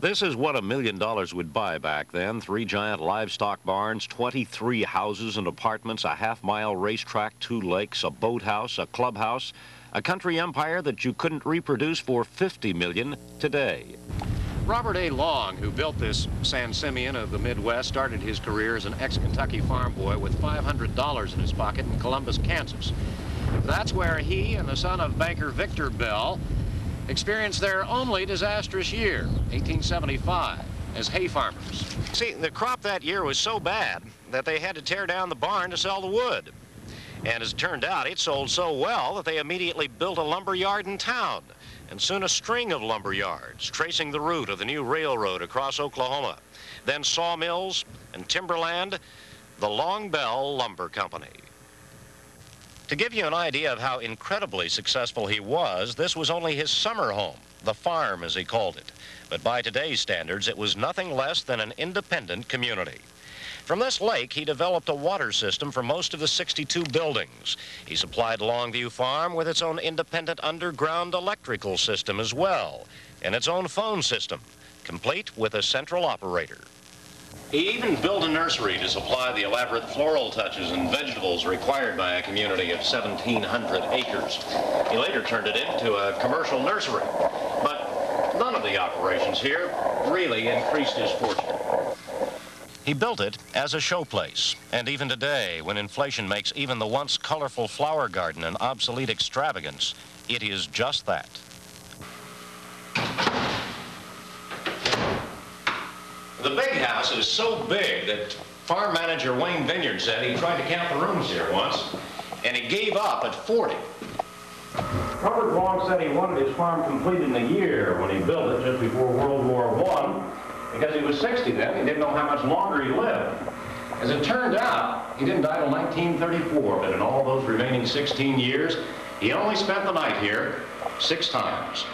This is what $1 million would buy back then. 3 giant livestock barns, 23 houses and apartments, a half-mile racetrack, 2 lakes, a boathouse, a clubhouse, a country empire that you couldn't reproduce for $50 million today. Robert A. Long, who built this San Simeon of the Midwest, started his career as an ex-Kentucky farm boy with $500 in his pocket in Columbus, Kansas. That's where he and the son of banker Victor Bell experienced their only disastrous year, 1875, as hay farmers. See, the crop that year was so bad that they had to tear down the barn to sell the wood. And as it turned out, it sold so well that they immediately built a lumber yard in town, and soon a string of lumber yards, tracing the route of the new railroad across Oklahoma. Then sawmills and timberland, the Long Bell Lumber Company. To give you an idea of how incredibly successful he was, this was only his summer home, the farm as he called it. But by today's standards, it was nothing less than an independent community. From this lake, he developed a water system for most of the 62 buildings. He supplied Longview Farm with its own independent underground electrical system as well, and its own phone system, complete with a central operator. He even built a nursery to supply the elaborate floral touches and vegetables required by a community of 1,700 acres. He later turned it into a commercial nursery, but none of the operations here really increased his fortune. He built it as a showplace, and even today, when inflation makes even the once colorful flower garden an obsolete extravagance, it is just that. The big house is so big that farm manager Wayne Vineyard said he tried to count the rooms here once, and he gave up at 40. Robert Long said he wanted his farm completed in a year when he built it just before World War I, because he was 60 then. He didn't know how much longer he lived. As it turned out, he didn't die till 1934, but in all those remaining 16 years, he only spent the night here 6 times.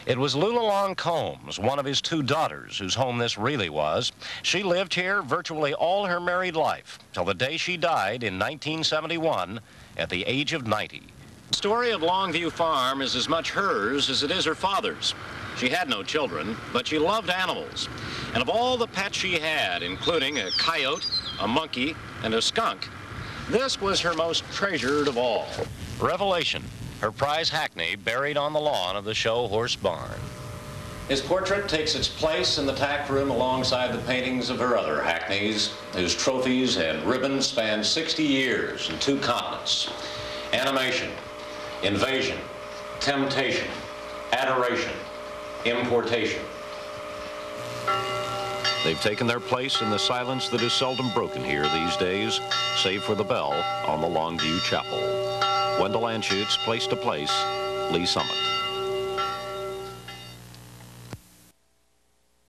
It was Lula Long Combs, one of his 2 daughters, whose home this really was. She lived here virtually all her married life, till the day she died in 1971 at the age of 90. The story of Longview Farm is as much hers as it is her father's. She had no children, but she loved animals. And of all the pets she had, including a coyote, a monkey, and a skunk, this was her most treasured of all. Revelation, her prize hackney buried on the lawn of the show horse barn. His portrait takes its place in the tack room alongside the paintings of her other hackneys, whose trophies and ribbons span 60 years and 2 continents. Animation, invasion, temptation, adoration, importation. They've taken their place in the silence that is seldom broken here these days, save for the bell on the Longview Chapel. Wendell Anschutz, Place to Place, Lee Summit.